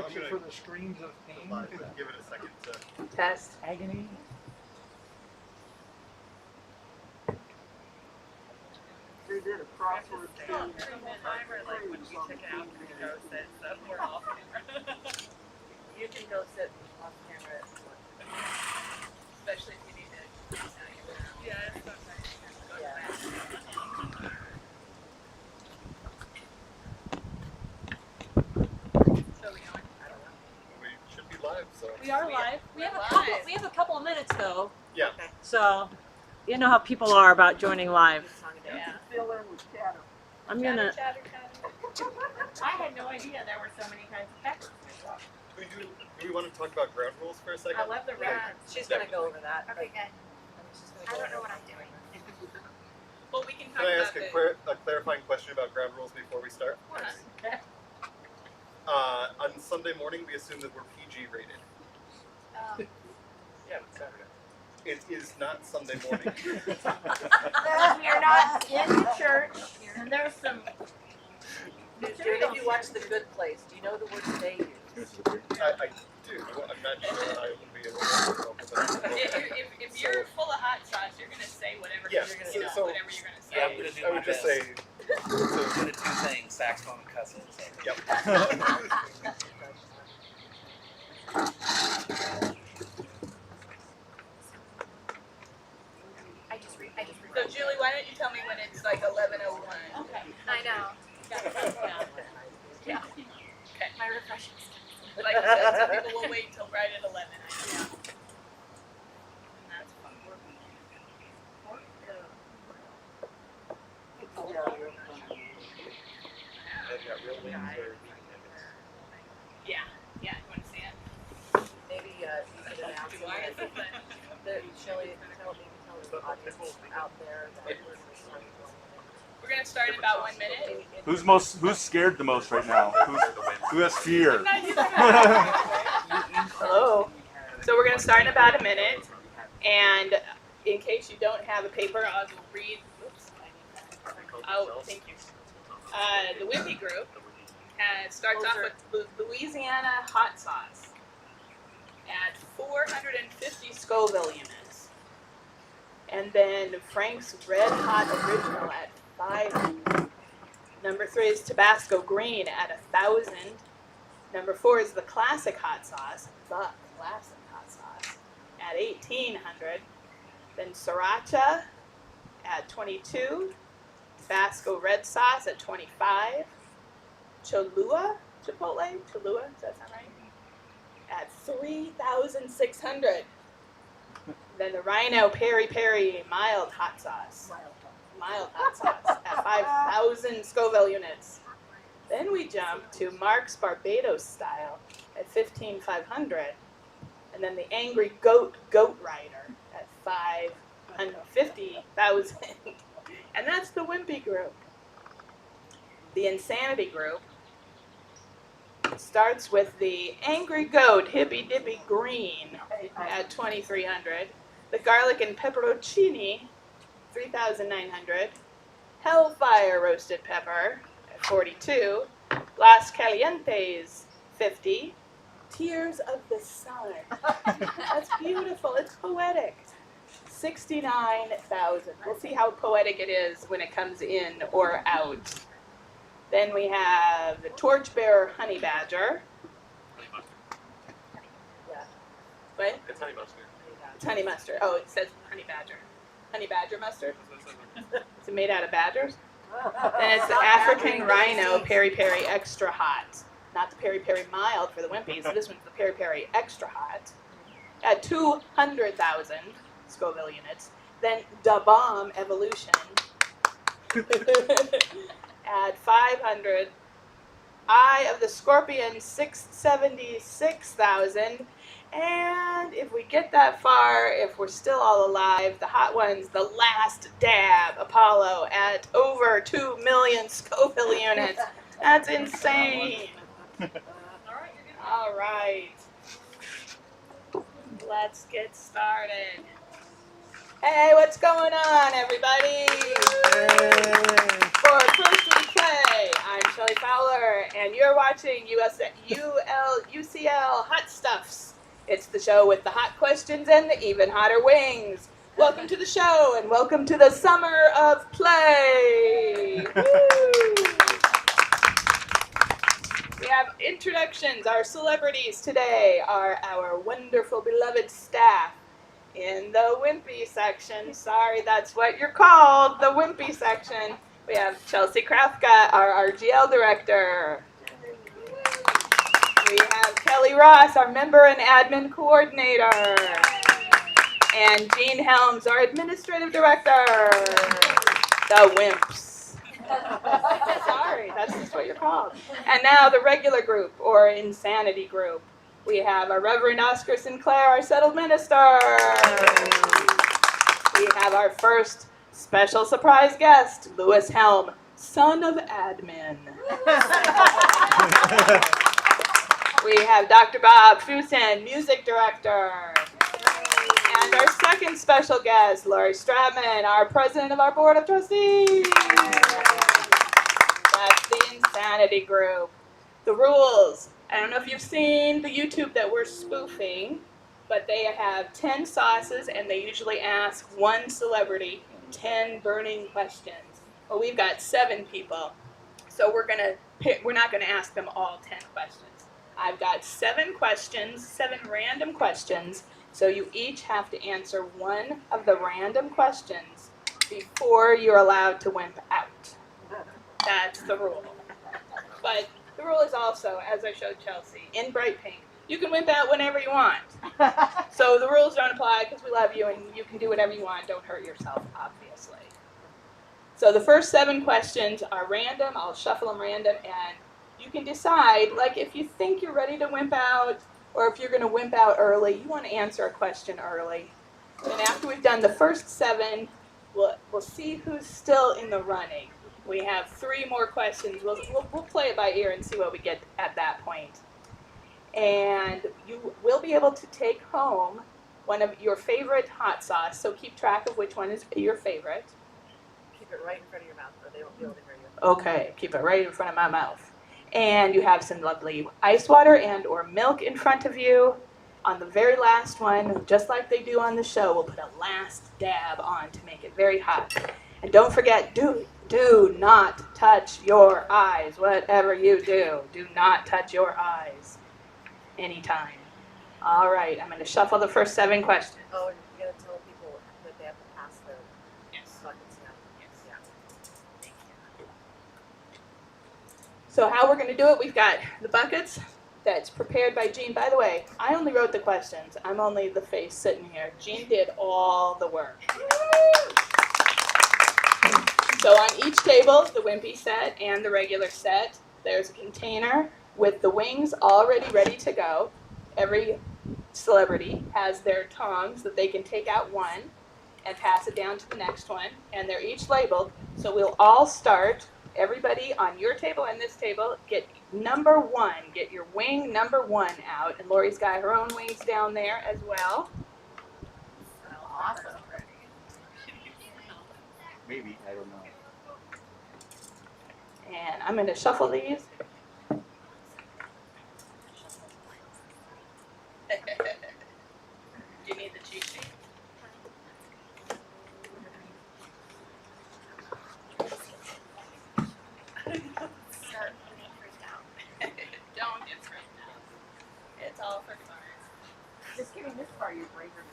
watch it for the screams of pain. Give it a second to Test. Agony. They did a crossword Timer, like when we took it out for the go sit, so we're off camera. You can go sit off camera. Especially if you need to. Yeah, it's not nice. Yeah. So we going? we should be live, so We are live. We We're have a live. couple. We have a couple of minutes though. yeah. So, you know how people are about joining live. Yeah. fill in with chatter. I'm gonna. Chatter. I had no idea there were so many kinds of peppers. Do we want to talk about ground rules for a second? I love the red. She's gonna go over that. Okay, good. I don't know what I'm doing. Well, we can talk Can I about ask the. a clarifying question about ground rules before we start? On Sunday morning, we assume that we're PG rated. Yeah, it's Saturday. It is not Sunday morning. We are not in the church, and there's some Judy, if you watch The Good Place, do you know the words they use? I do. I'm not sure I would be able to. If you're full of hot sauce, you're gonna say whatever Yeah, you're gonna so- say. so- Whatever you're gonna say. Yeah, I'm gonna do I my would just best. say. So the two things, saxophone and cussing. So. Yep. I just read. So Julie, why don't you tell me when it's like 11:01? Okay. I know. Yeah. Okay. My refreshments. Like you said, some people will wait till right at 11. I know. And that's fun. They've got real wings or Yeah. You want to see it? Maybe you could announce that Shelley tell the audience out there that We're gonna start in about 1 minute. Who's scared the most right now? Who has fear? Hello. So we're gonna start in about a minute, and in case you don't have a paper, I will read. Oops. Oh, thank you. The Wimpy group starts off with Louisiana hot sauce at 450 Scoville units, and then Frank's Red Hot Original at 500. Number 3 is Tabasco Green at 1,000. Number 4 is the Classic Hot Sauce, at 1,800. Then Sriracha at 22. Tabasco Red Sauce at 25. Cholula, does that sound right? At 3,600. Then the Rhino Peri Peri Mild Hot Sauce. At 5,000 Scoville units. Then we jump to Mark's Barbados Style at 15,500. And then the Angry Goat Rider at 550,000. And that's the Wimpy group. The Insanity group starts with the Angry Goat Hippy Dippy Green at 2,300. The Garlic and Pepperoncini, 3,900. Hellfire Roasted Pepper at 42. Las Calientes, 50. Tears of the Sun. That's beautiful. It's poetic. 69,000. We'll see how poetic it is when it comes in or out. Then we have the Torchbearer Honey Badger. Yeah. What? it's honey mustard. It's honey mustard. Oh, it says honey badger. Honey badger mustard? Is it made out of badgers? Then it's the African Rhino Peri Peri Extra Hot. Not the Peri Peri Mild for the Wimpies. This one's the Peri Peri Extra Hot. At 200,000 Scoville units. Then Da Bomb Evolution. At 500. Eye of the Scorpion, 676,000. And if we get that far, if we're still all alive, the hot ones, the Last Dab Apollo at over 2 million Scoville units. That's insane. All right. Let's get started. Hey, what's going on, everybody? For first we Play. I'm Shelley Fowler, and you're watching UCL Hot Stuffs. It's the show with the hot questions and the even hotter wings. Welcome to the show, and welcome to the summer of play. Woo! We have introductions. Our celebrities today are our wonderful, beloved staff in the Wimpy section. Sorry, that's what you're called, the Wimpy section. We have Chelsea Krafka, our RGL director. We have Kelly Ross, our member and admin coordinator. And Jean Helms, our administrative director. The Wimps. Sorry, that's just what you're called. And now the regular group, or insanity group. We have our Reverend Oscar Sinclair, our settled minister. We have our first special surprise guest, Lewis Helm, son of admin. We have Dr. Bob Fusen, music director. And our second special guest, Lori Stratman, our president of our board of trustees. That's the insanity group. The rules. I don't know if you've seen the YouTube that we're spoofing, but they have 10 sauces and they usually ask one celebrity 10 burning questions. Well, we've got 7 people, so we're not gonna ask them all 10 questions. I've got 7 questions, 7 random questions, so you each have to answer one of the random questions before you're allowed to wimp out. That's the rule. But the rule is also, as I showed Chelsea, in bright pink, you can wimp out whenever you want. So the rules don't apply because we love you and you can do whatever you want. Don't hurt yourself, obviously. So the first 7 questions are random. I'll shuffle them random and you can decide, like if you think you're ready to wimp out or if you're going to wimp out early, you want to answer a question early. And after we've done the first 7, we'll see who's still in the running. We have 3 more questions. We'll play it by ear and see what we get at that point. And you will be able to take home one of your favorite hot sauce. So keep track of which one is your favorite. Keep it right in front of your mouth, or they won't be able to hear you. Okay, keep it right in front of my mouth. And you have some lovely ice water and or milk in front of you. On the very last one, just like they do on the show, we'll put a last dab on to make it very hot. And don't forget, do not touch your eyes. Whatever you do not touch your eyes anytime. All right, I'm going to shuffle the first 7 questions. Oh, and you're going to tell people that they have to pass the buckets now. Yeah. So how we're going to do it, we've got the buckets that's prepared by Jean. By the way, I only wrote the questions. I'm only the face sitting here. Jean did all the work. So on each table, the Wimpy set and the regular set, there's a container with the wings already ready to go. Every celebrity has their tongs that they can take out one and pass it down to the next one, and they're each labeled. So we'll all start. Everybody on your table and this table, get number 1. Get your wing number 1 out, and Lori's got her own wings down there as well. Awesome. Maybe, I don't know. And I'm going to shuffle these. Do you need the cheat sheet? Don't get freaked out. It's all for fun. Just getting this far, you're braver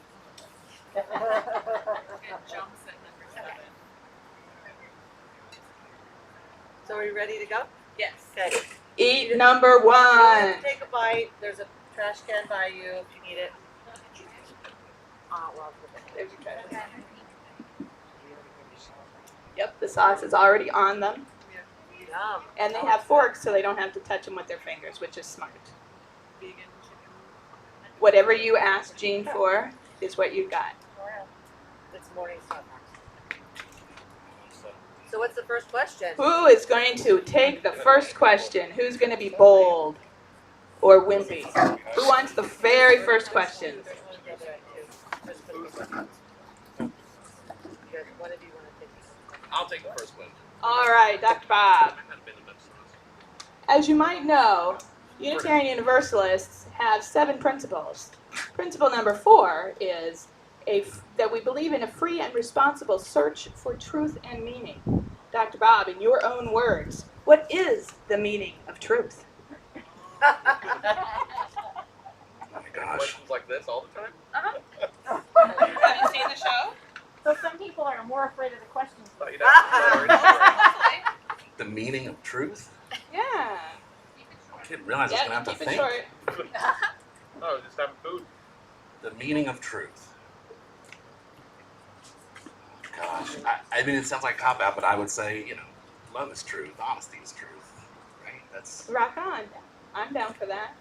It jumps at number 7. So are you ready to go? Yes. Okay. Eat number 1. Take a bite. There's a trash can by you if you need it. Well, There's your trash can. Yep, the sauce is already on them. yum. And they have forks so they don't have to touch them with their fingers, which is smart. Whatever you asked Jean for is what you got. It's morning stuff. So what's the first question? Who is going to take the first question? Who's going to be bold or wimpy? Who wants the very first question? I'll take the first one. All right, Dr. Bob. As you might know, Unitarian Universalists have 7 principles. Principle number 4 is that we believe in a free and responsible search for truth and meaning. Dr. Bob, in your own words, what is the meaning of truth? Oh my gosh. Questions like this all the time? Have you seen the show? So some people are more afraid of the questions. Thought you'd have to The meaning of truth? Yeah. I didn't realize I was going to have to keep it think. short. Oh, just having food. The meaning of truth. Gosh, I mean, it sounds like a cop-out, but I would say, love is truth, honesty is truth, right? That's Rock on. I'm down for that.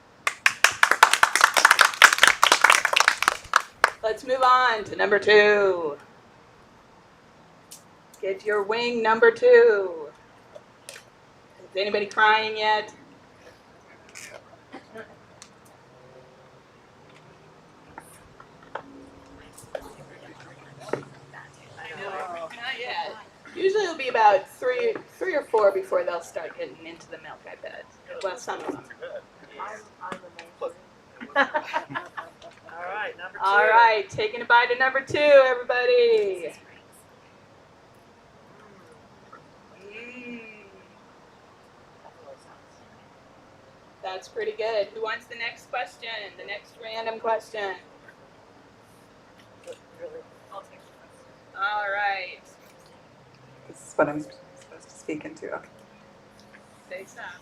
Let's move on to number 2. Get your wing number 2. Is anybody crying yet? Not yet. Usually it'll be about three or 4 before they'll start getting into the milk, I bet. Well, some of them. Too bad. I'm amazing. All right, number 2. All right, taking a bite of number 2, everybody. That's pretty good. Who wants the next question? The next random question. All right. This is what I'm supposed to speak into. Okay. Say stop.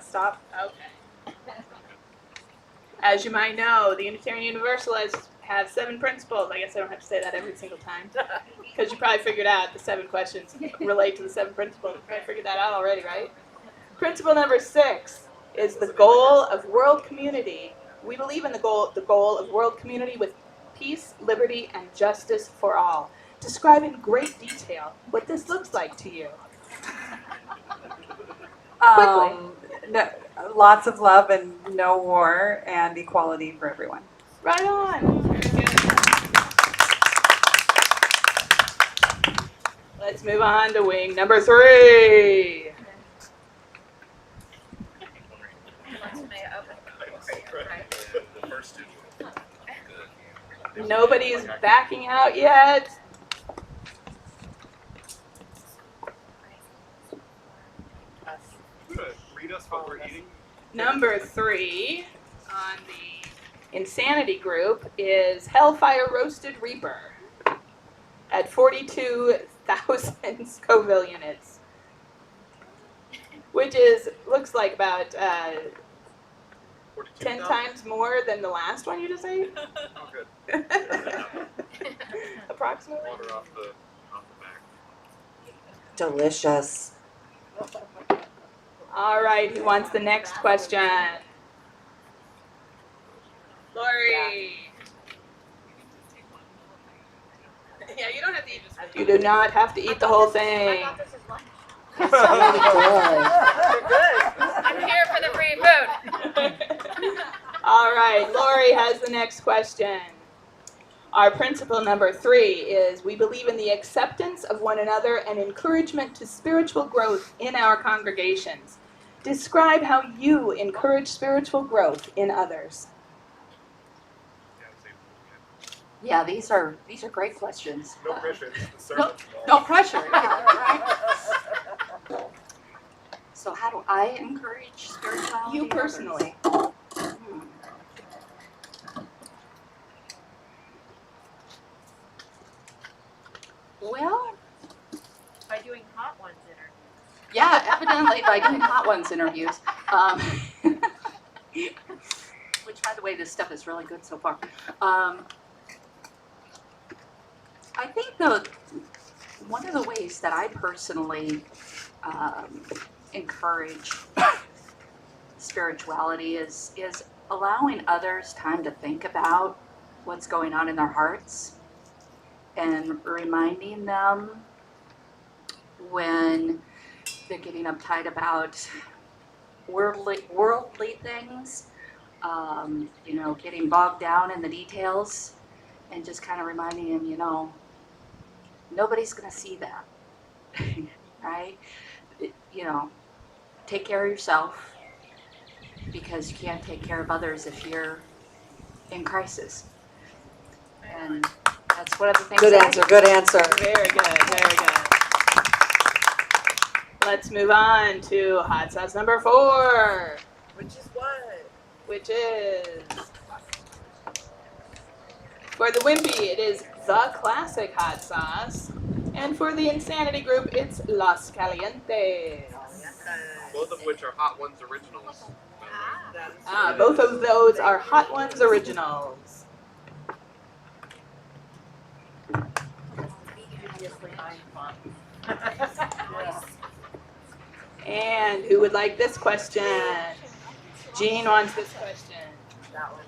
Stop. Okay. As you might know, the Unitarian Universalists have 7 principles. I guess I don't have to say that every single time, because you probably figured out the 7 questions relate to the 7 principles. You probably figured that out already, right? Principle number 6 is the goal of world community. We believe in the goal of world community with peace, liberty, and justice for all. Describe in great detail what this looks like to you. No, lots of love and no war and equality for everyone. Right on. Very good. Let's move on to wing number 3. The first 2. Good. Nobody's backing out yet. Read us what we're eating. Number 3 on the insanity group is Hellfire Roasted Reaper at 42,000 Scoville units, which looks like about 10 times more than the last one you just ate. Oh, good. Approximately. Water off the back. Delicious. All right, who wants the next question? Lori. Yeah, you don't have to eat. You do not have to eat the whole thing. I thought this is lunch. I'm here for the free food. All right, Lori has the next question. Our principle number 3 is we believe in the acceptance of one another and encouragement to spiritual growth in our congregations. Describe how you encourage spiritual growth in others. Yeah, these are great questions. No pressure. It's the sermon. No pressure. Yeah, right. So how do I encourage spirituality? You in others? personally. Well, By doing hot ones interviews. yeah, evidently by doing Hot Ones interviews. Which, by the way, this stuff is really good so far. I think one of the ways that I personally encourage spirituality is allowing others time to think about what's going on in their hearts and reminding them when they're getting uptight about worldly things, getting bogged down in the details, and just kind of reminding them, nobody's going to see that, right? take care of yourself because you can't take care of others if you're in crisis. And that's one of the things. Good that I answer, do. good answer. Very good, very good. Let's move on to hot sauce number 4, Which is what? which is, for the Wimpy, it is the classic hot sauce. And for the Insanity group, it's Los Calientes. Both of which are Hot Ones originals. Both of those are Hot Ones originals. And who would like this question? Jean wants this question. That one.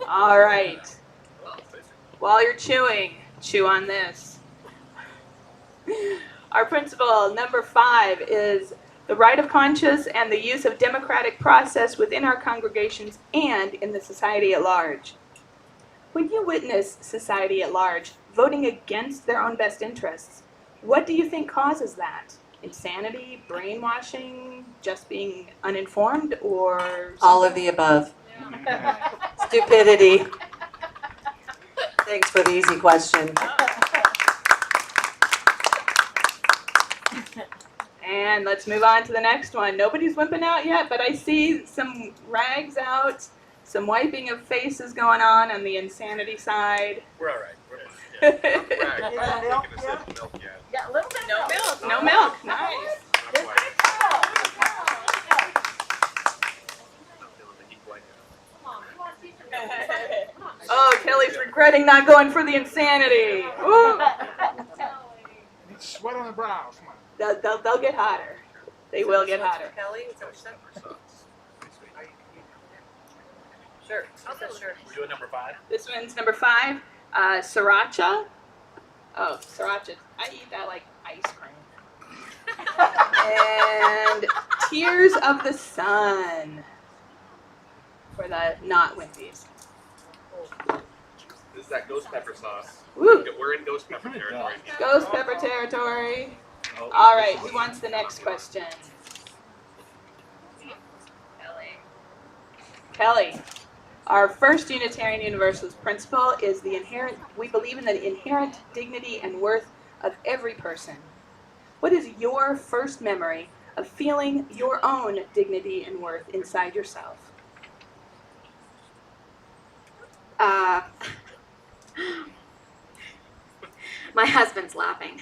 All right. While you're chewing, chew on this. Our principle number 5 is the right of conscience and the use of democratic process within our congregations and in the society at large. When you witness society at large voting against their own best interests, what do you think causes that? Insanity, brainwashing, just being uninformed, or something? All of the above. Stupidity. Thanks for the easy question. And let's move on to the next one. Nobody's wimping out yet, but I see some rags out, some wiping of faces going on the insanity side. We're all right. We're fine. Yeah. I'm bragging. I'm taking a sip of milk yet. Yeah, a little bit. No milk, no milk. Nice. Not quite. I'm feeling the heat blanket. Oh, Kelly's regretting not going for the insanity. Woo. It's sweat on the brow. Come on. They'll get hotter. They will get hotter. Kelly, is that what you said? Sure. She said sure. We're doing number 5. This one's number 5, sriracha. Oh, sriracha. I eat that like ice cream. And Tears of the Sun for the not Wimpies. This is that ghost pepper sauce. Woo. We're in ghost pepper territory. Ghost pepper territory. All right, who wants the next question? Kelly. Our first Unitarian Universalist principle is we believe in the inherent dignity and worth of every person. What is your first memory of feeling your own dignity and worth inside yourself? My husband's laughing.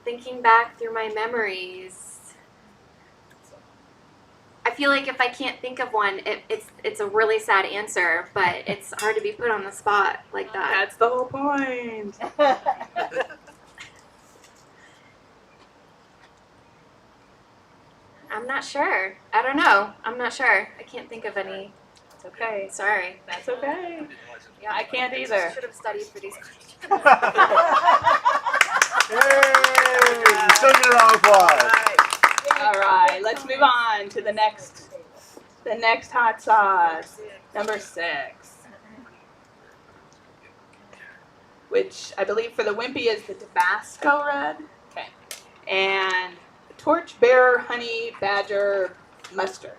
Thinking back through my memories, I feel like if I can't think of one, it's a really sad answer, but it's hard to be put on the spot like that. That's the whole point. I'm not sure. I don't know. I'm not sure. I can't think of any. It's okay. Sorry. That's okay. Yeah, I can't either. Should have studied for these questions. Yay! Still get a round of applause. All right, let's move on to the next hot sauce, number 6, which I believe for the Wimpy is the Tabasco red. Okay, and Torchbearer Honey Badger Mustard.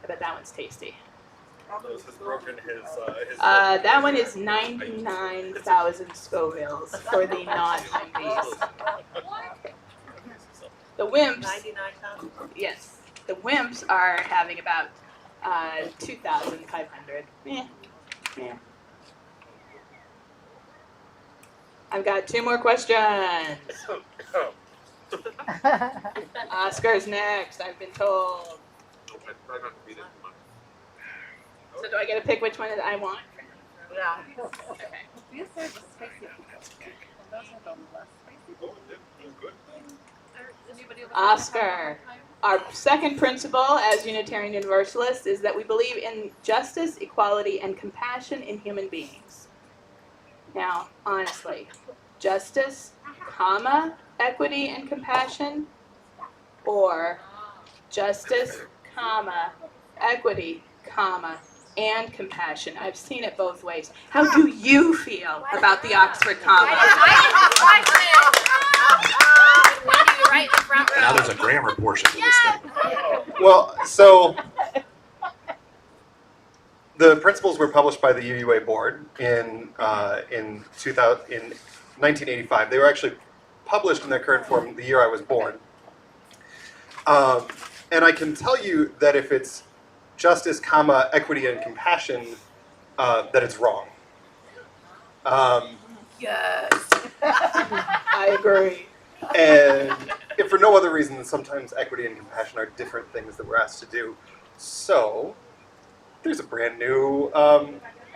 I bet that one's tasty. Those has broken his That one is 99,000 Scovilles for the non-Wimpies. The Wimps, 99,000. yes, the Wimps are having about 2,500. Yeah. I've got 2 more questions. Oscar's next, I've been told. Try not to beat it too much. So do I get to pick which one that I want? Yeah. Okay. Oscar. Our second principle as Unitarian Universalists is that we believe in justice, equality, and compassion in human beings. Now, honestly, justice, equity, and compassion, or justice, comma, equity, comma, and compassion? I've seen it both ways. How do you feel about the Oxford comma? Right in the front row. Now there's a grammar portion to this thing. Well, so the principles were published by the UUA board in 1985. They were actually published in their current form the year I was born. And I can tell you that if it's justice, comma, equity, and compassion, that it's wrong. Yes. I agree. And if for no other reason than sometimes equity and compassion are different things that we're asked to do. So there's a brand new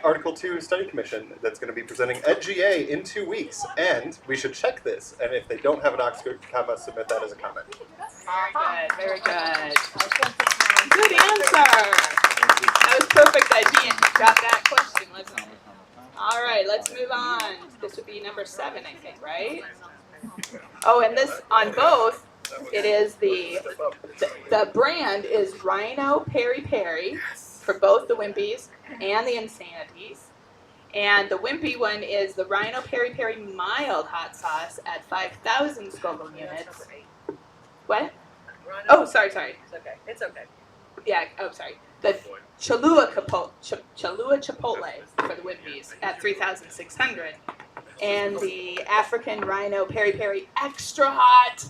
Article 2 study commission that's going to be presenting at GA in 2 weeks. And we should check this. And if they don't have an Oxford comma, submit that as a comment. Very good. Good answer. That was perfect that he got that question, wasn't it? All right, let's move on. This would be number 7, I think, right? Oh, and this on both, it is the brand is Rhino Peri Peri for both the Wimpies and the Insanities. And the Wimpy one is the Rhino Peri Peri mild hot sauce at 5,000 Scoville units. What? Oh, sorry. It's okay. It's okay. Yeah, oh, sorry. The Cholula Chipotle for the Wimpies at 3,600. And the African Rhino Peri Peri Extra Hot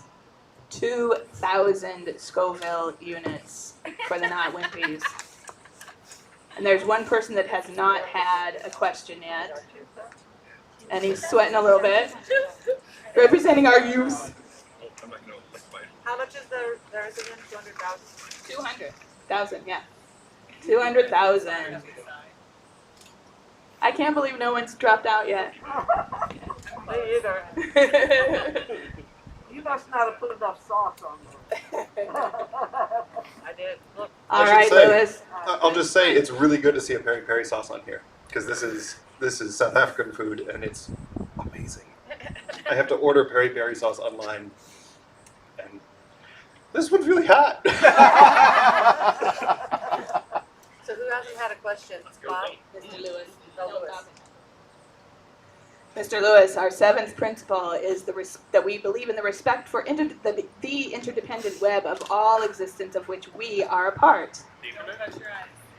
2,000 Scoville units for the not Wimpies. And there's one person that has not had a question yet. And he's sweating a little bit. Representing our youth. How much is theirs again? 200,000? 200,000, yeah. 200,000. I can't believe no one's dropped out yet. Me either. You must not have put enough sauce on them. I did. Look. All I right, should say, Lewis. I'll just say it's really good to see a peri peri sauce on here because this is South African food and it's amazing. I have to order peri peri sauce online, and this one's really hot. So who hasn't had a question? Bob? Mr. Lewis. No, Lewis. Mr. Lewis, our 7th principle is that we believe in the respect for the interdependent web of all existence of which we are a part.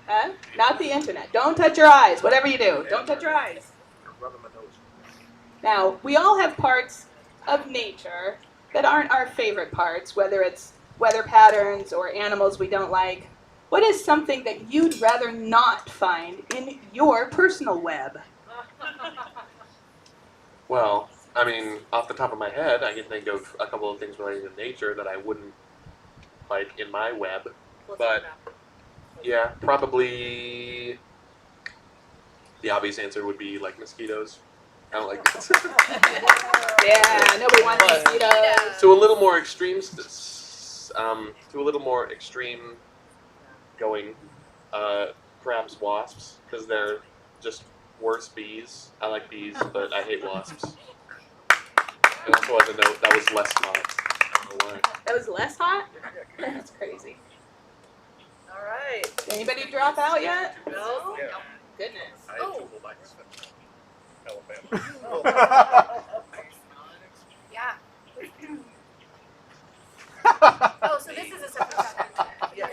Huh? Not the internet. Don't touch your eyes. Whatever you do, don't touch your eyes. Now, we all have parts of nature that aren't our favorite parts, whether it's weather patterns or animals we don't like. What is something that you'd rather not find in your personal web? Well, I mean, off the top of my head, I can think of a couple of things related to nature that I wouldn't like in my web. But yeah, probably the obvious answer would be like mosquitoes. I don't like that. Yeah, nobody wants mosquitoes. To a little more extreme going, perhaps wasps, because they're just worse bees. I like bees, but I hate wasps. I also want to note that was less hot. I don't know why. That was less hot? That's crazy. All right. Did anybody drop out yet? No? Yeah. Goodness. I had two likes. Alabama. Yeah. Oh, so this is a separate topic. Yeah.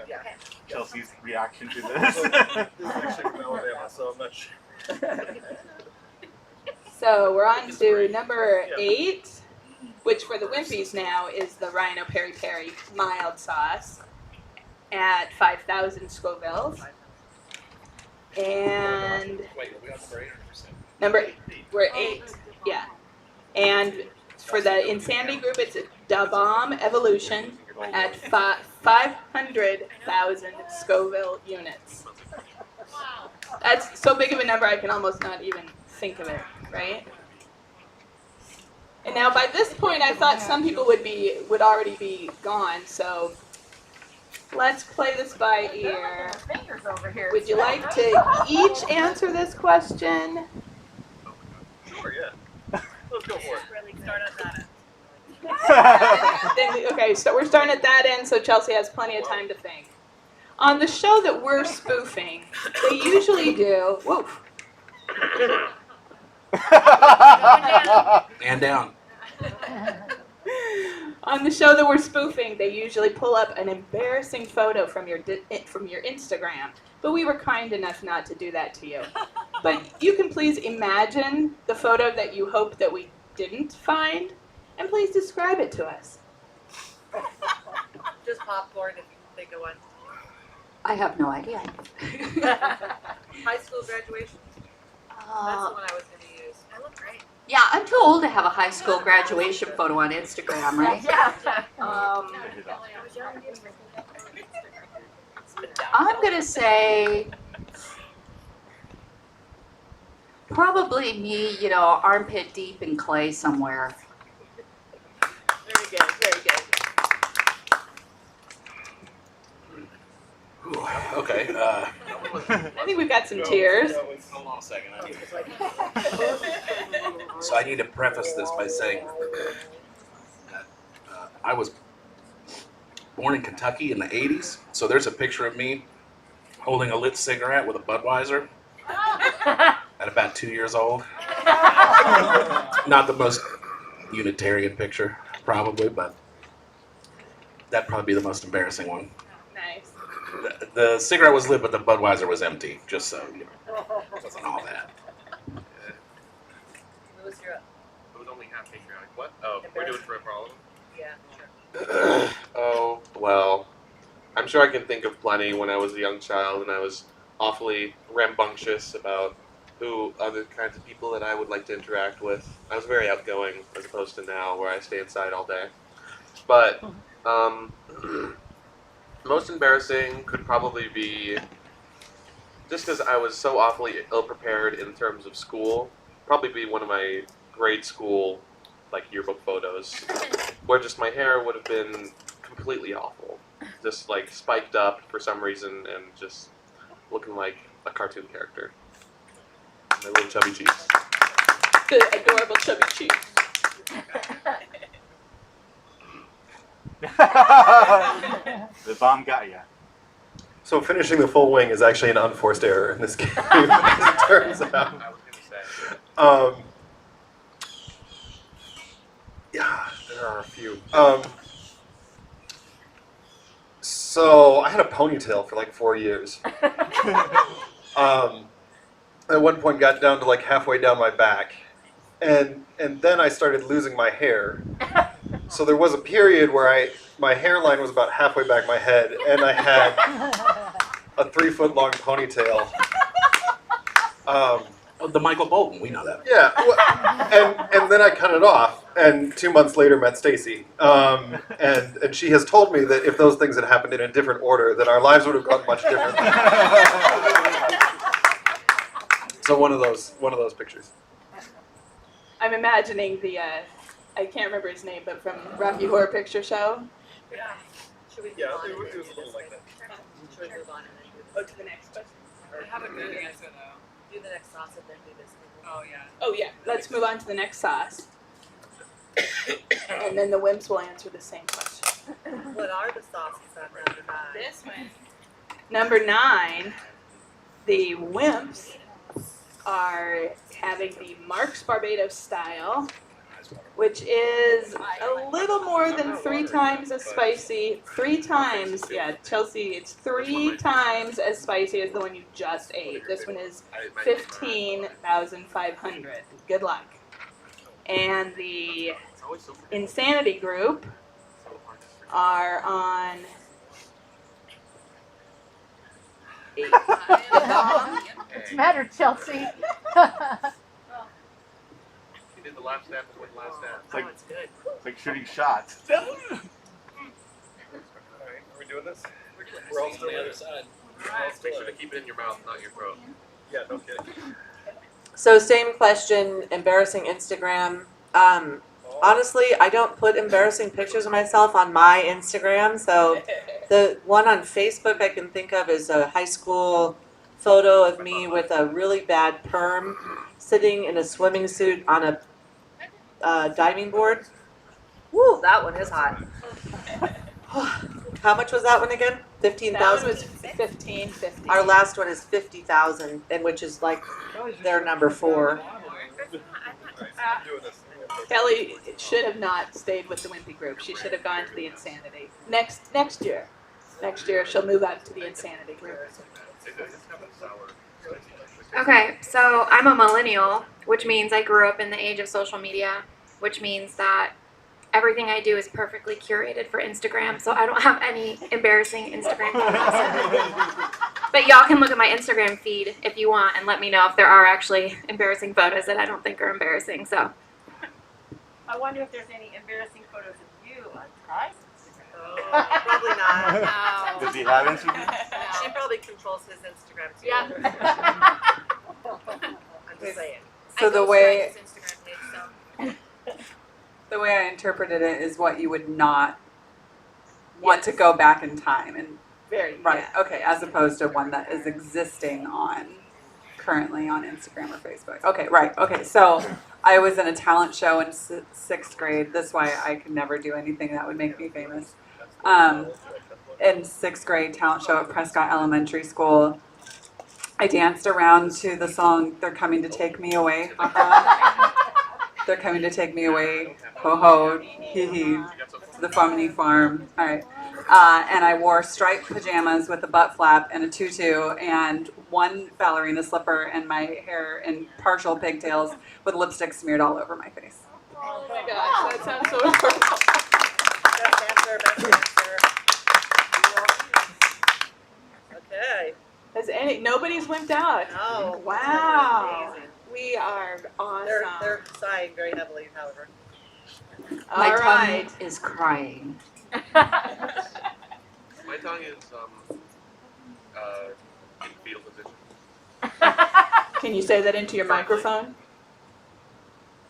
Okay. Chelsea's reaction to So, this. this is actually from Alabama, so I'm not sure. So we're on to number 8, which for the Wimpies now is the Rhino Peri Peri mild sauce at 5,000 Scovilles. And Wait, are we on number 8 or 7? we're 8, yeah. And for the Insanity group, it's a Da Bomb Evolution at 500,000 Scoville units. That's so big of a number I can almost not even think of it, right? And now by this point, I thought some people would already be gone, so let's play this by ear. Fingers over here. Would you like to each answer this question? Sure, yeah. Let's go for it. Really start us on it. Okay, so we're starting at that end, so Chelsea has plenty of time to think. On the show that we're spoofing, they usually do. Whoa. And down. On the show that we're spoofing, they usually pull up an embarrassing photo from your Instagram, but we were kind enough not to do that to you. But you can please imagine the photo that you hope that we didn't find, and please describe it to us. Just popcorn if you can think of one. I have no idea. High school graduation. That's the one I was going to use. I look great. Yeah, I'm too old to have a high school graduation photo on Instagram, right? I'm gonna say probably me, armpit deep in clay somewhere. Very good, very good. Okay. I think we've got some tears. Hold on a second. So I need to preface this by saying that I was born in Kentucky in the 80s. So there's a picture of me holding a lit cigarette with a Budweiser at about 2 years old. Not the most Unitarian picture, probably, but that'd probably be the most embarrassing one. Nice. The cigarette was lit, but the Budweiser was empty, just so you know. It wasn't all that. Louis, you're up. It was only half patriotic. What? Oh, we're doing for all of them? Yeah, sure. Oh, well, I'm sure I can think of plenty when I was a young child and I was awfully rambunctious about who other kinds of people that I would like to interact with. I was very outgoing as opposed to now where I stay inside all day. But most embarrassing could probably be just because I was so awfully ill-prepared in terms of school, probably be one of my grade school yearbook photos where just my hair would have been completely awful, just spiked up for some reason and just looking like a cartoon character. My little chubby cheeks. The adorable chubby cheeks. The bomb got ya. So finishing the full wing is actually an unforced error in this game, as it turns out. I was going to say. Yeah, there are a few. So I had a ponytail for 4 years. At one point got down to halfway down my back. And then I started losing my hair. So there was a period where my hairline was about halfway back my head, and I had a 3-foot-long ponytail. The Michael Bolton, we know that. Yeah, and then I cut it off, and 2 months later met Stacy, and she has told me that if those things had happened in a different order, then our lives would have gone much differently. So one of those pictures. I'm imagining the, I can't remember his name, but from Rocky Horror Picture Show. Yeah. Should we move Yeah, on? it was a little like that. Should we move on and then do Go to the next question. I have a good answer though. do the next sauce and then do this? Oh yeah. Oh yeah, let's move on to the next sauce. And then the wimps will answer the same question. What are the sauces on number 9? This one. Number 9, the wimps are having the Mark's Barbados style, which is a little more than 3 times as spicy. 3 times, yeah, Chelsea, it's 3 times as spicy as the one you just ate. This one is 15,500. Good luck. And the Insanity group are on 8. What's the matter, Chelsea? You did the last step and went last step. It's like, Oh, it's good. it's like shooting shots. Alright, are we doing this? We're all still on the other side. Make sure to keep it in your mouth, not your throat. Yeah, no kidding. So same question, embarrassing Instagram. Honestly, I don't put embarrassing pictures of myself on my Instagram. So the one on Facebook I can think of is a high school photo of me with a really bad perm sitting in a swimming suit on a diving board. Woo, that one is hot. How much was that one again? That one 15,000? was 1550. Our last one is 50,000, and which is like their number 4. Kelly should have not stayed with the Wimpy group. She should have gone to the Insanity. Next year. Next year she'll move out to the Insanity group. Okay, so I'm a millennial, which means I grew up in the age of social media, which means that everything I do is perfectly curated for Instagram, so I don't have any embarrassing Instagram photos. But y'all can look at my Instagram feed if you want and let me know if there are actually embarrassing photos that I don't think are embarrassing. So I wonder if there's any embarrassing photos of you on Ty's Instagram. Probably not. no. Does he have Instagram? She probably controls his Instagram too. Yeah. I'm just saying. So I the ghostwrite way his Instagram page, so. the way I interpreted it is what you would not want to go back in time and Very right. Okay, as opposed to one that is existing currently on Instagram or Facebook. Okay, right. Okay, so I was in a talent show in 6th grade. That's why I could never do anything that would make me famous. In 6th grade talent show at Prescott Elementary School, I danced around to the song "They're Coming to Take Me Away." They're coming to take me away. Ho ho, hee hee. To the Farmany Farm. All right. And I wore striped pajamas with a butt flap and a tutu and one ballerina slipper and my hair in partial pigtails with lipstick smeared all over my face. Oh my gosh, that sounds so adorable. Best answer. Okay. Nobody's wimped out. No. Wow. Amazing. We are awesome. They're sighing very heavily, however. My All right. tongue is crying. My tongue is in fetal position. Can you say that into your microphone?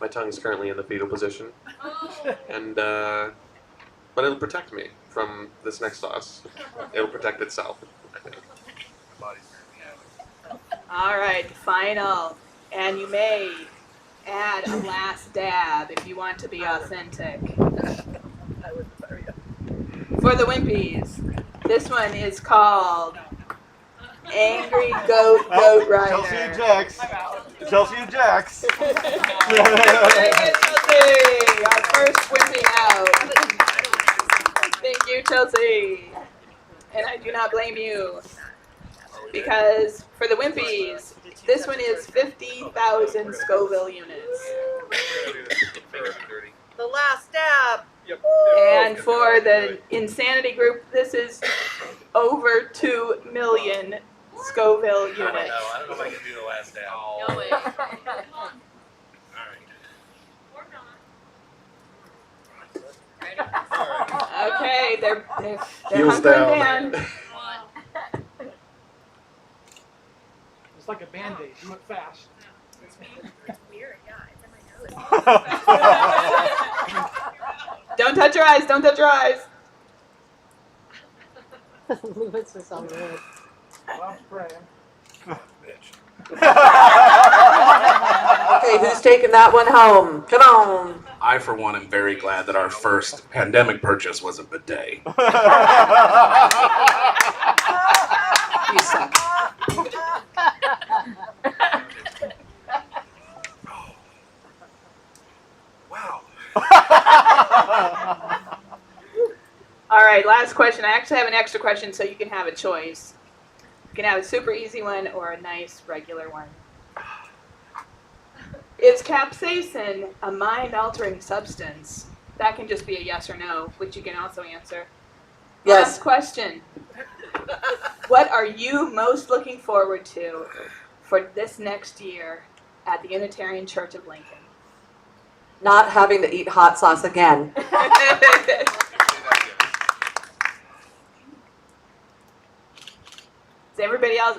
My tongue is currently in the fetal position, and but it'll protect me from this next sauce. It'll protect itself, I think. My body's currently out. All right, final. And you may add a last dab if you want to be authentic. For the Wimpies, this one is called Angry Goat Rider. Chelsea ejects. Chelsea ejects. Chelsea, our first Wimpy out. Thank you, Chelsea. And I do not blame you. Because for the Wimpies, this one is 50,000 Scoville units. The last dab. And for the Insanity group, this is over 2 million Scoville units. I don't know if I can do the last dab. No way. Okay, they're Heels hunkering down. down. It's like a Band-Aid. Do it fast. Weird, yeah, it's in my nose. Don't touch your eyes, don't touch your eyes. Leave it for some minutes. Well, I'm spraying. Okay, who's taking that one home? Come on. I, for one, am very glad that our first pandemic purchase was a bidet. You suck. Wow. All right, last question. I actually have an extra question so you can have a choice. You can have a super easy one or a nice regular one. Is capsaicin a mind-altering substance? That can just be a yes or no, which you can also answer. Yes. Last question. What are you most looking forward to for this next year at the Unitarian Church of Lincoln? Not having to eat hot sauce again. Is everybody else?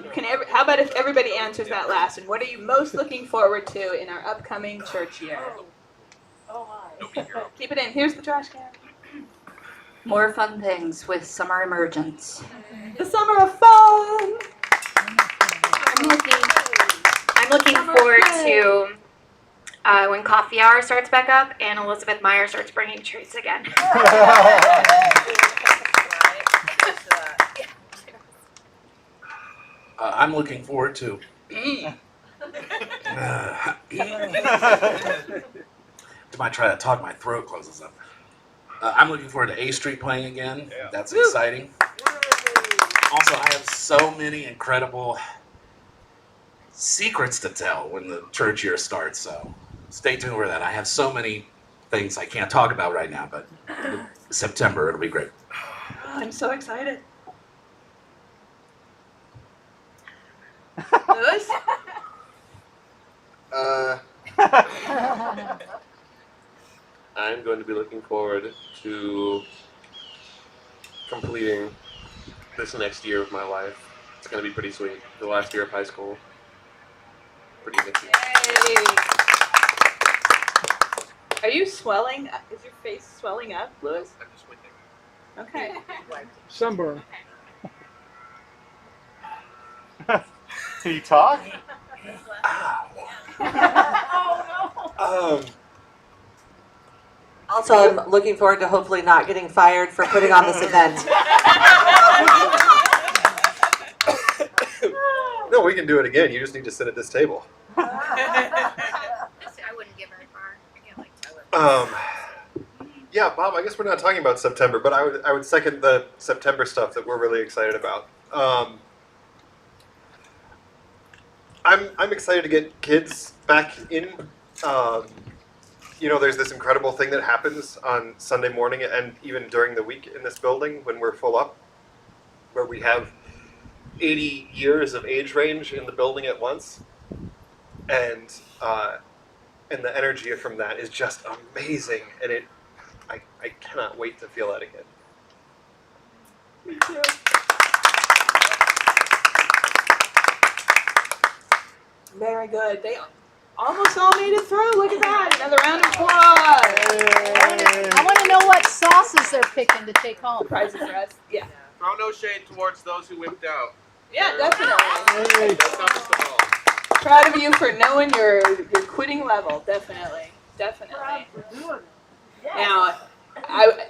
How about if everybody answers that last one? What are you most looking forward to in our upcoming church year? Keep it in. Here's the trash can. More fun things with summer Emergence. The summer of fun. I'm looking forward to when coffee hour starts back up and Elizabeth Meyer starts bringing treats again. I'm looking forward to. Might try to talk, my throat closes up. I'm looking forward to A Street playing again. Yeah. That's exciting. Also, I have so many incredible secrets to tell when the church year starts, so stay tuned for that. I have so many things I can't talk about right now, but September, it'll be great. I'm so excited. Lewis? I'm going to be looking forward to completing this next year of my life. It's going to be pretty sweet. The last year of high school. Pretty amazing. Are you swelling? Is your face swelling up, Lewis? I'm just waiting. Okay. Sunburn. Can you talk? Also, I'm looking forward to hopefully not getting fired for putting on this event. No, we can do it again. You just need to sit at this table. I wouldn't get very far. I can't like tell it. Yeah, Bob, I guess we're not talking about September, but I would second the September stuff that we're really excited about. I'm excited to get kids back in. There's this incredible thing that happens on Sunday morning and even during the week in this building when we're full up, where we have 80 years of age range in the building at once, and the energy from that is just amazing, and I cannot wait to feel that again. Me too. Very good. They almost all made it through. Look at that. Another round of applause. I want to know what sauces they're picking to take home. Prizes for us. Yeah. Throw no shade towards those who wimped out. Yeah, definitely. That's not just the ball. Proud of you for knowing your quitting level. Definitely. Definitely. Now, I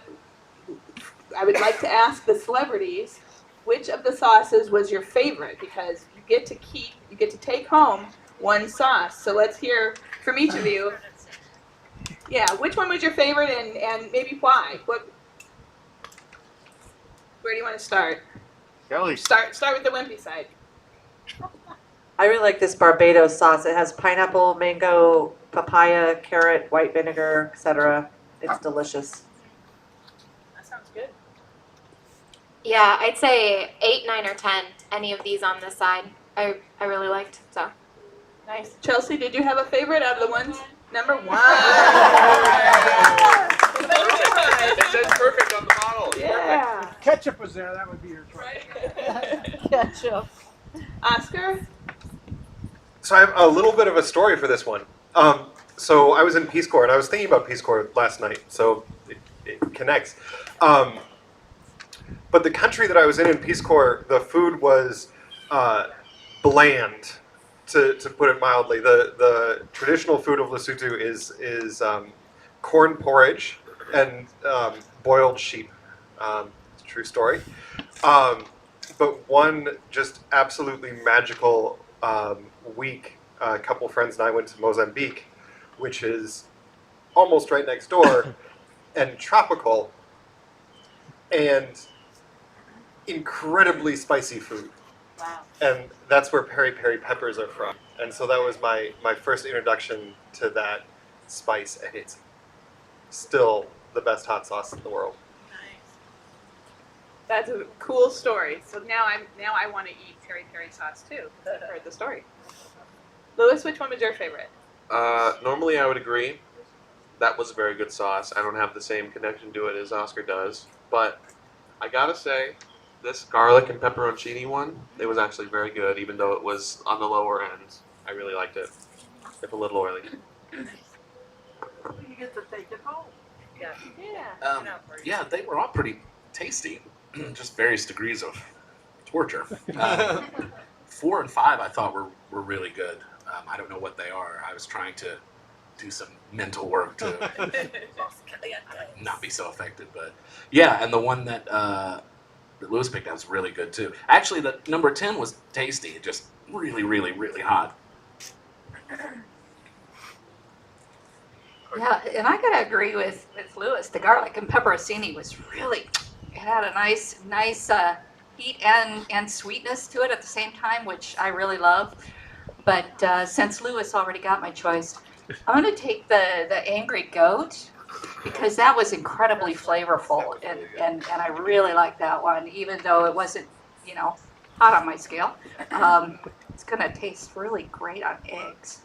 would like to ask the celebrities, which of the sauces was your favorite? Because you get to take home one sauce. So let's hear from each of you. Yeah, which one was your favorite and maybe why? Where do you want to start? Kelly. Start with the wimpy side. I really like this Barbados sauce. It has pineapple, mango, papaya, carrot, white vinegar, etc. It's delicious. That sounds good. Yeah, I'd say 8, 9, or 10. Any of these on this side, I really liked. So Nice. Chelsea, did you have a favorite out of the ones? Number 1. It says perfect on the bottle. Yeah. If ketchup was there, that would be your choice. Ketchup. Oscar? So I have a little bit of a story for this one. So I was in Peace Corps, and I was thinking about Peace Corps last night, so it connects. But the country that I was in Peace Corps, the food was bland, to put it mildly. The traditional food of Lesotho is corn porridge and boiled sheep. It's a true story. But one just absolutely magical week, a couple friends and I went to Mozambique, which is almost right next door, and tropical, and incredibly spicy food. Wow. And that's where peri peppers are from. And so that was my first introduction to that spice, and it's still the best hot sauce in the world. That's a cool story. So now I want to eat peri peri sauce too. Because I've heard the story. Lewis, which one was your favorite? Normally I would agree. That was a very good sauce. I don't have the same connection to it as Oscar does. But I gotta say, this garlic and pepperoncini one, it was actually very good, even though it was on the lower end. I really liked it. If a little oily. You get to take it home. Yeah. Yeah. Yeah, they were all pretty tasty. Just various degrees of torture. 4 and 5 I thought were really good. I don't know what they are. I was trying to do some mental work to not be so affected. But yeah, and the one that that Lewis picked out was really good too. Actually, the number 10 was tasty. It just really, really, really hot. Yeah, and I gotta agree with Lewis. The garlic and pepperoncini was really, it had a nice heat and sweetness to it at the same time, which I really love. But since Lewis already got my choice, I'm gonna take the Angry Goat because that was incredibly flavorful, and I really like that one, even though it wasn't, hot on my scale. It's gonna taste really great on eggs.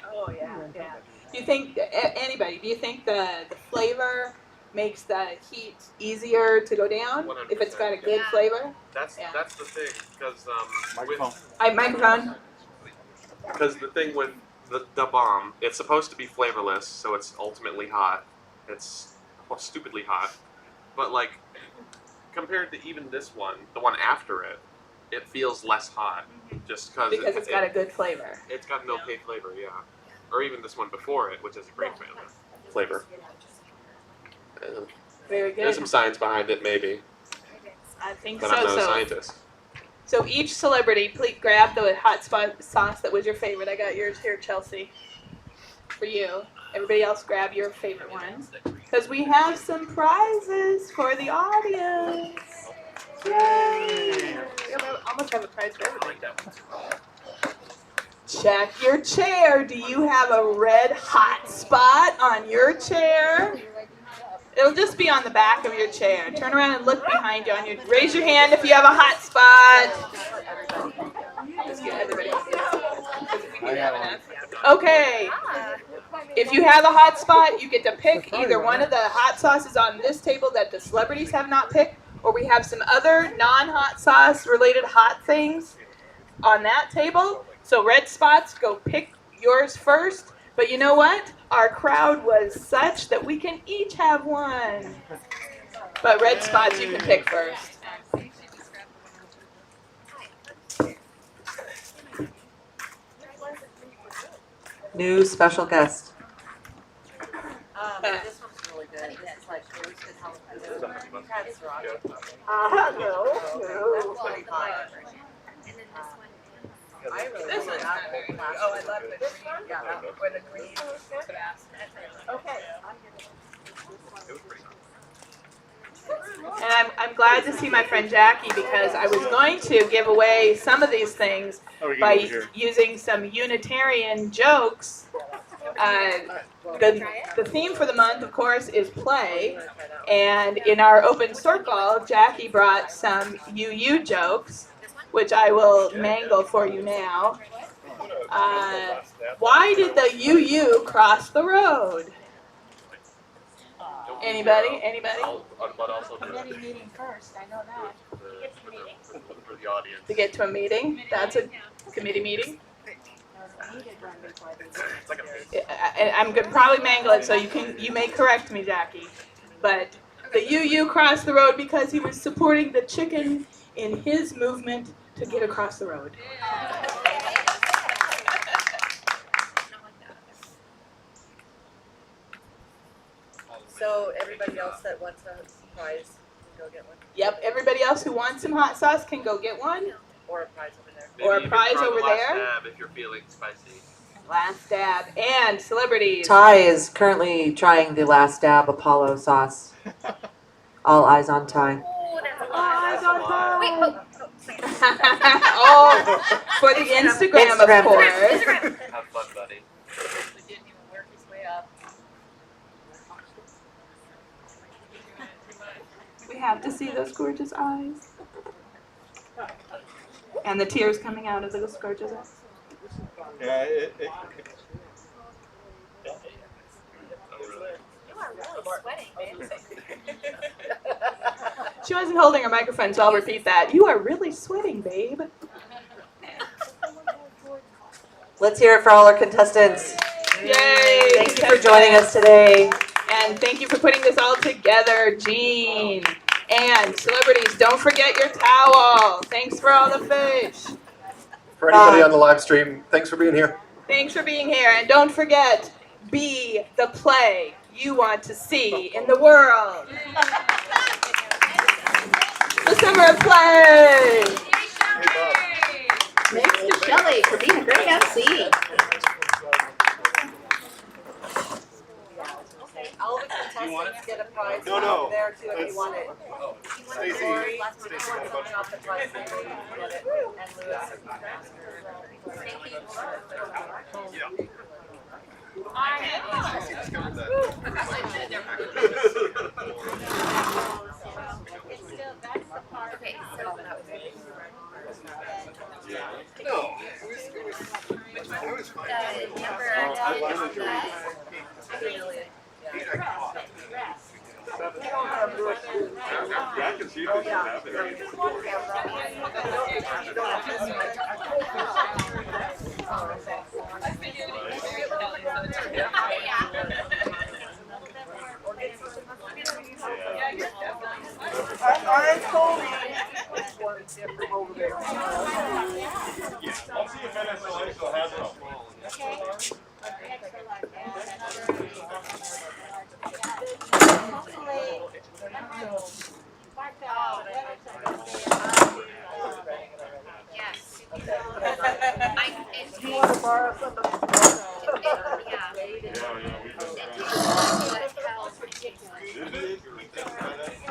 Oh yeah, yeah. Do you think anybody? Do you think the flavor makes the heat easier to go down if it's got a good flavor? That's the thing, because Microphone. because the thing with the bomb, it's supposed to be flavorless, so it's ultimately hot. It's stupidly hot, but like compared to even this one, the one after it, it feels less hot, just because it's got a good flavor. It's got an okay flavor, yeah. Or even this one before it, which is a great flavor. Very good. There's some science behind it, maybe. I think but so. I'm not a scientist. So each celebrity, please grab the hot spot sauce that was your favorite. I got yours here, Chelsea. For you. Everybody else grab your favorite ones. Because we have some prizes for the audience. Yay! We almost have a prize for everybody. Check your chair. Do you have a red hot spot on your chair? It'll just be on the back of your chair. Turn around and look behind you. Raise your hand if you have a hot spot. Just get everybody else. Okay. If you have a hot spot, you get to pick either one of the hot sauces on this table that the celebrities have not picked, or we have some other non-hot sauce related hot things on that table. So red spots, go pick yours first. But you know what? Our crowd was such that we can each have one. But red spots you can pick first. New special guest. This one's really good. This is like roasted jalapeno. You've had sriracha. No. That's pretty hot. And then this one. I really This like one's that. very good. Oh, I love the green. Yeah, that one. Or the green. Okay. And I'm glad to see my friend Jackie because I was going to give away some of these things by using some Unitarian jokes. The theme for the month, of course, is play. And in our open circle, Jackie brought some UU jokes, which I will mangle for you now. Why did the UU cross the road? Anybody? Committee meeting first, I know that. For the audience. To get to a meeting? That's a committee meeting? I'm gonna probably mangle it, so you may correct me, Jackie. But the UU crossed the road because he was supporting the chicken in his movement to get across the road. So everybody else that wants a prize can go get one? Yep, everybody else who wants some hot sauce can go get one. Or a prize over there. Maybe Or a you can prize try the over last there. dab if you're feeling spicy. Last dab. And celebrities. Ty is currently trying the last dab Apollo sauce. All eyes on Ty. Oh, that's a lot. Eyes on Ty. Wait, Oh, for the Instagram, Instagram. of course. Have fun, buddy. He didn't even work his way up. We have to see those gorgeous eyes. And the tears coming out of those gorgeous eyes. Yeah, You are really sweating, babe. She wasn't holding her microphone, so I'll repeat that. You are really sweating, babe. Let's hear it for all our contestants. Yay! Thank you for joining us today. And thank you for putting this all together, Jean. And celebrities, don't forget your towel. Thanks for all the fish. For anybody on the live stream, thanks for being here. Thanks for being here. And don't forget, be the play you want to see in the world. The Summer of Play! Thanks to Shelley for being a great MC. All the contestants get a prize No. there too if you want it. Stacy. Lori, wants something off the prize table, you can get it. And Lewis. Okay, so No. I can see this is happening. I told you. I'll see if NSLA still has them. yes. You want to borrow some of this? Yeah.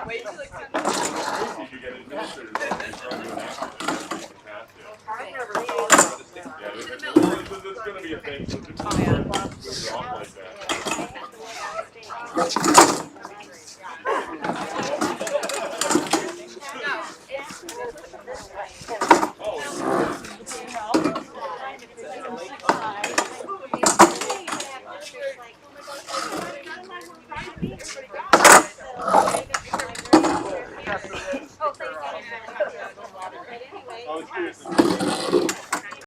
Wait till it comes. You could get administrators I never knew. Yeah, it's going to be a thing. So it's off like that.